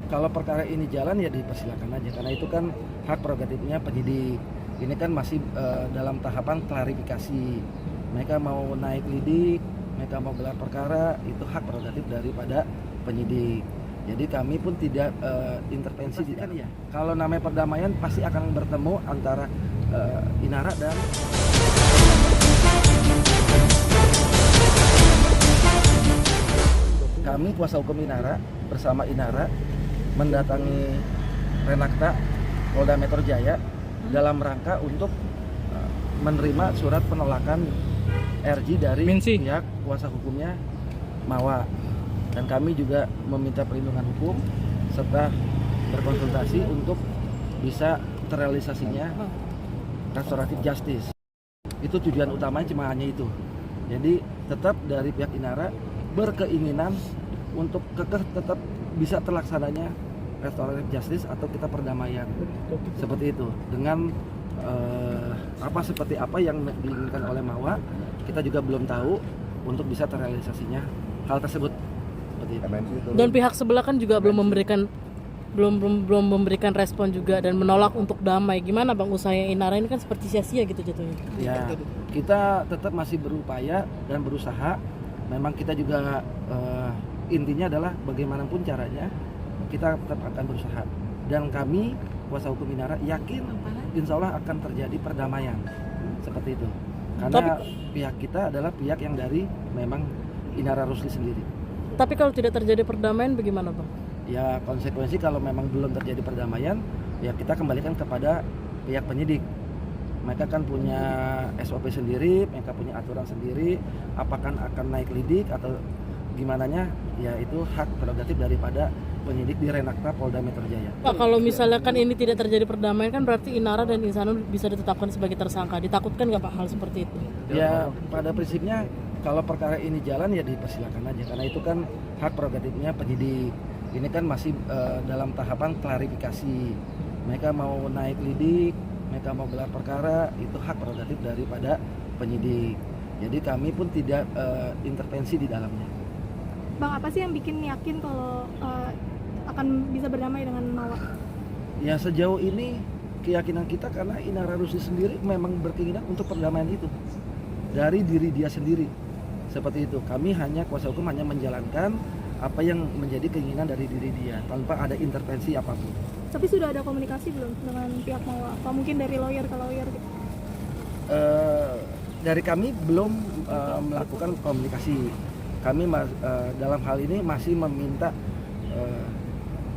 kalau perkara ini jalan ya dipersilakan aja, karena itu kan hak prerogatifnya penyidik. Ini kan masih dalam tahapan klarifikasi. Mereka mau naik lidik, mereka mau gelar perkara, itu hak prerogatif daripada penyidik. Jadi kami pun tidak intervensi di kan ya. Kalau namanya perdamaian pasti akan bertemu antara Inara dan kami kuasa hukum Inara bersama Inara mendatangi Renakta Polda Metro Jaya dalam rangka untuk menerima surat penolakan RJ dari pihak kuasa hukumnya Mawa, dan kami juga meminta perlindungan hukum serta berkonsultasi untuk bisa terrealisasinya restoratif justice. Itu tujuan utamanya cuma hanya itu. Jadi tetap dari pihak Inara berkeinginan untuk kekeh tetap bisa terlaksananya restoratif justice atau kita perdamaian seperti itu dengan seperti apa yang diinginkan oleh Mawa. Kita juga belum tahu untuk bisa terrealisasinya hal tersebut seperti itu. Dan pihak sebelah kan juga belum memberikan respon juga dan menolak untuk damai. Gimana Bang, usahanya Inara ini kan seperti sia-sia gitu jatuhnya. Ya, kita tetap masih berupaya dan berusaha. Memang kita juga intinya adalah bagaimanapun caranya kita tetap akan berusaha. Dan kami kuasa hukum Inara yakin insya Allah akan terjadi perdamaian seperti itu. Karena pihak kita adalah pihak yang dari memang Inara Rusli sendiri. Tapi kalau tidak terjadi perdamaian bagaimana Bang? Ya konsekuensi kalau memang belum terjadi perdamaian, ya kita kembalikan kepada pihak penyidik. Mereka kan punya SOP sendiri, mereka punya aturan sendiri. Apakah akan naik lidik atau gimananya, ya itu hak prerogatif daripada penyidik di Renakta Polda Metro Jaya. Pak, kalau misalnya kan ini tidak terjadi perdamaian kan berarti Inara dan Insanul bisa ditetapkan sebagai tersangka. Ditakutkan nggak Pak hal seperti itu? Ya pada prinsipnya kalau perkara ini jalan ya dipersilakan aja, karena itu kan hak prerogatifnya penyidik. Ini kan masih dalam tahapan klarifikasi. Mereka mau naik lidik, mereka mau gelar perkara, itu hak prerogatif daripada penyidik. Jadi kami pun tidak intervensi di dalamnya. Bang, apa sih yang bikin yakin kalau akan bisa berdamai dengan Mawa? Ya sejauh ini keyakinan kita karena Inara Rusli sendiri memang berkeinginan untuk perdamaian itu dari diri dia sendiri. Seperti itu. Kami hanya kuasa hukum hanya menjalankan apa yang menjadi keinginan dari diri dia tanpa ada intervensi apapun. Tapi sudah ada komunikasi belum dengan pihak Mawa? Apa mungkin dari lawyer ke lawyer gitu? Dari kami belum melakukan komunikasi. Kami dalam hal ini masih meminta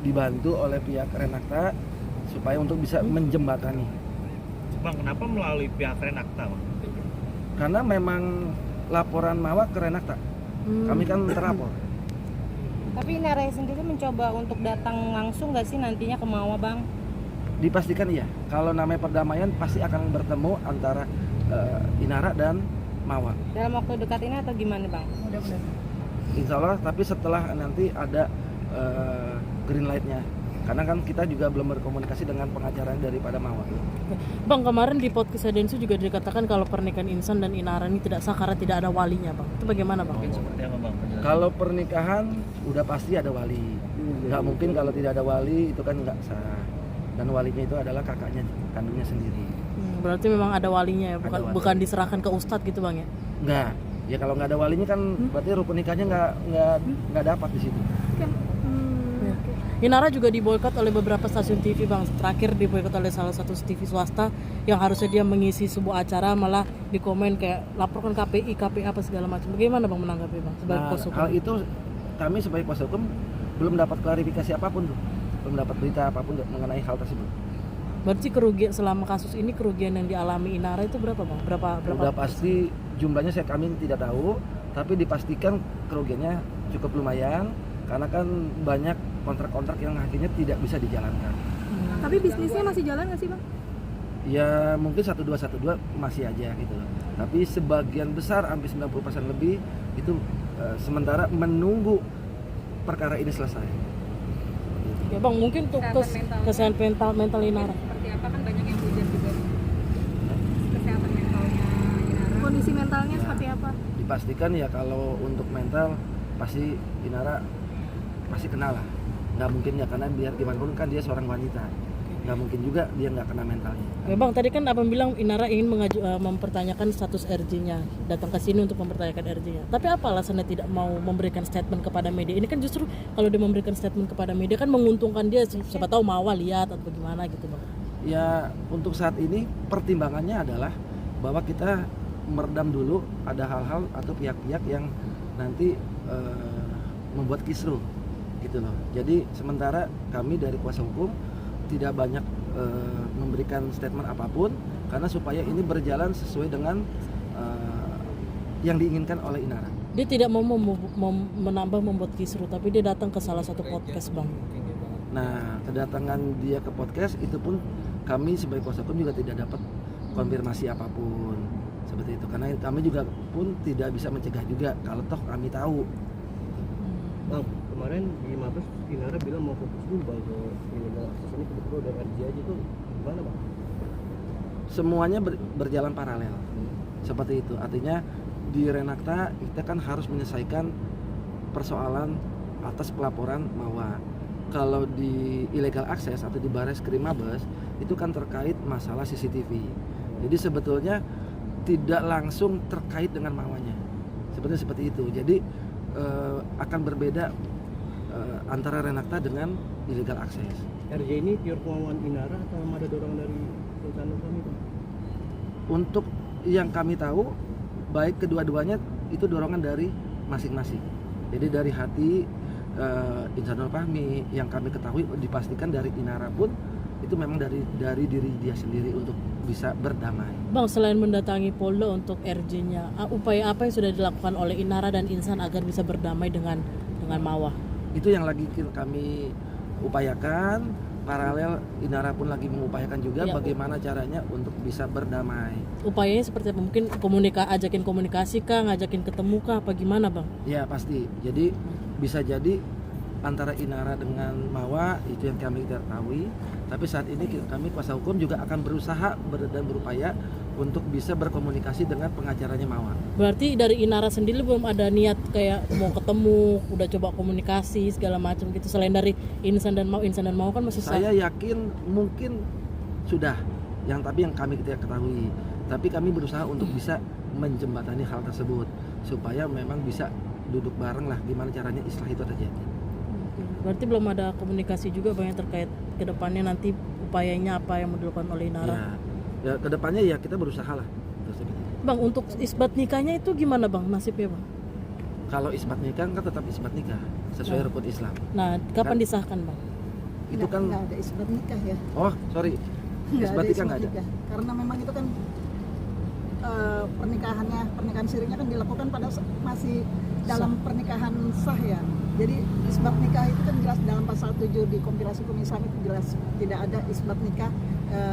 dibantu oleh pihak Renakta supaya untuk bisa menjembatani. Bang, kenapa melalui pihak Renakta, Bang? Karena memang laporan Mawa ke Renakta. Kami kan terlapor. Tapi Inara sendiri mencoba untuk datang langsung nggak sih nantinya ke Mawa, Bang? Dipastikan iya. Kalau namanya perdamaian pasti akan bertemu antara Inara dan Mawa. Dalam waktu dekat ini atau gimana, Bang? Mudah-mudahan. Insya Allah, tapi setelah nanti ada green light-nya. Karena kan kita juga belum berkomunikasi dengan pengacara daripada Mawa. Bang, kemarin di podcast Densu juga dikatakan kalau pernikahan Insan dan Inara ini tidak sah karena tidak ada walinya Bang. Itu bagaimana Bang? Seperti apa, Bang? Kalau pernikahan udah pasti ada wali. Nggak mungkin kalau tidak ada wali itu kan nggak sah. Dan walinya itu adalah kakaknya kandungnya sendiri. Berarti memang ada walinya ya, Ada wali. bukan diserahkan ke ustadz gitu Bang ya? Nggak. Ya kalau nggak ada walinya kan berarti rukun nikahnya nggak dapat di situ. Inara juga diboykot oleh beberapa stasiun TV Bang. Terakhir diboykot oleh salah satu TV swasta yang harusnya dia mengisi sebuah acara malah dikomen kayak laporkan KPI, apa segala macam. Bagaimana Bang menanggapi Bang sebagai kuasa hukum? Hal itu kami sebagai kuasa hukum belum dapat klarifikasi apapun tuh. Belum dapat berita apapun mengenai hal tersebut. Berarti kerugian selama kasus ini, kerugian yang dialami Inara itu berapa Bang? Berapa? Udah pasti jumlahnya kami tidak tahu, tapi dipastikan kerugiannya cukup lumayan karena kan banyak kontrak-kontrak yang akhirnya tidak bisa dijalankan. Tapi bisnisnya masih jalan nggak sih Bang? Ya mungkin 1212 masih aja gitu. Tapi sebagian besar hampir 90% lebih itu sementara menunggu perkara ini selesai. Ya Bang, mungkin untuk kesehatan mental Inara. Seperti apa kan banyak yang hujat juga. Kesehatan mentalnya Inara. Kondisi mentalnya seperti apa? Dipastikan ya kalau untuk mental pasti Inara pasti kena lah. nggak mungkin ya, karena biar gimana pun kan dia seorang wanita, nggak mungkin juga dia nggak kena mentalnya. Oke, Bang, tadi kan Abang bilang Inara ingin mempertanyakan status RJ-nya, datang ke sini untuk mempertanyakan RJ-nya. Tapi apa alasannya tidak mau memberikan statement kepada media? Ini kan justru kalau dia memberikan statement kepada media kan menguntungkan dia, siapa tahu Mawa lihat atau bagaimana gitu, Bang. Ya untuk saat ini pertimbangannya adalah bahwa kita meredam dulu ada hal-hal atau pihak-pihak yang nanti membuat kisruh gitu loh. Jadi sementara kami dari kuasa hukum tidak banyak memberikan statement apapun karena supaya ini berjalan sesuai dengan yang diinginkan oleh Inara. Dia tidak mau menambah membuat kisruh, tapi dia datang ke salah satu podcast, Bang. Nah, kedatangan dia ke podcast itu pun kami sebagai kuasa hukum juga tidak dapat konfirmasi apapun seperti itu, karena kami juga pun tidak bisa mencegah juga kalau toh kami tahu. Bang, kemarin di Mabes Inara bilang mau fokus dulu bang ke illegal access ini, kebetulan udah RJ aja tuh gimana bang? Semuanya berjalan paralel seperti itu, artinya di Renakta kita kan harus menyelesaikan persoalan atas pelaporan Mawa. Kalau di illegal access atau di Bareskrim Mabes itu kan terkait masalah CCTV, jadi sebetulnya tidak langsung terkait dengan Mawanya, seperti itu. Jadi akan berbeda antara Renakta dengan illegal access. RJ ini pure kemauan Inara atau ada dorongan dari perusahaan kami bang? Untuk yang kami tahu, baik kedua-duanya itu dorongan dari masing-masing. Jadi dari hati Insanul Fahmi yang kami ketahui dipastikan dari Inara pun itu memang dari diri dia sendiri untuk bisa berdamai. Bang, selain mendatangi Polda untuk RJ-nya, upaya apa yang sudah dilakukan oleh Inara dan Insan agar bisa berdamai dengan Mawa? Itu yang lagi kami upayakan. Paralel Inara pun lagi mengupayakan juga bagaimana caranya untuk bisa berdamai. Upayanya seperti apa? Mungkin ajakin komunikasi kah, ngajakin ketemu kah, apa gimana, Bang? Ya pasti. Jadi bisa jadi antara Inara dengan Mawa itu yang kami ketahui. Tapi saat ini kami kuasa hukum juga akan berusaha dan berupaya untuk bisa berkomunikasi dengan pengacaranya Mawa. Berarti dari Inara sendiri belum ada niat kayak mau ketemu, udah coba komunikasi segala macam gitu, selain dari Insan dan Mawa kan masih Saya yakin mungkin sudah, tapi yang kami tidak ketahui. Tapi kami berusaha untuk bisa menjembatani hal tersebut supaya memang bisa duduk bareng lah gimana caranya islah itu terjadi. Berarti belum ada komunikasi juga Bang yang terkait kedepannya nanti upayanya apa yang mau dilakukan oleh Inara? Ya kedepannya ya kita berusaha lah. Bang, untuk isbat nikahnya itu gimana Bang nasibnya Bang? Kalau isbat nikah kan tetap isbat nikah sesuai rukun Islam. Nah, kapan disahkan Bang? Itu kan nggak ada isbat nikah ya. Oh sorry, isbat nikah nggak ada. Karena memang itu kan pernikahan sirinya kan dilakukan pada masih dalam pernikahan sah ya. Jadi isbat nikah itu kan jelas dalam pasal 7 di kompilasi hukum Islam itu jelas tidak ada isbat nikah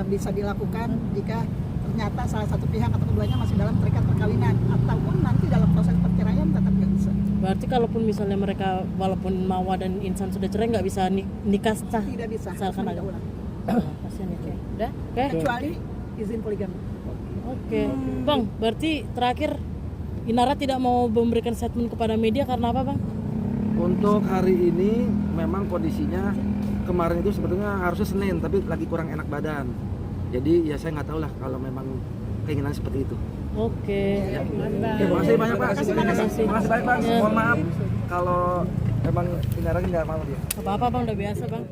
bisa dilakukan jika ternyata salah satu pihak atau keduanya masih dalam terikat perkawinan ataupun nanti dalam proses perceraian tetap nggak bisa. Berarti kalaupun misalnya mereka walaupun Mawa dan Insan sudah cerai nggak bisa nikah sah? Tidak bisa. Misalkan tidak ada. ulang. Kasihan ya. Udah? Oke. Kecuali izin poligami. Oke. Bang, berarti terakhir Inara tidak mau memberikan statement kepada media karena apa Bang? Untuk hari ini memang kondisinya kemarin itu sebetulnya harusnya Senin tapi lagi kurang enak badan. Jadi ya saya nggak tahu lah kalau memang keinginan seperti itu. Oke. Ya. Terima kasih banyak Pak. Terima kasih banyak Pak. Mohon maaf kalau memang Inara nggak mau dia. Apa-apa Bang, udah biasa Bang.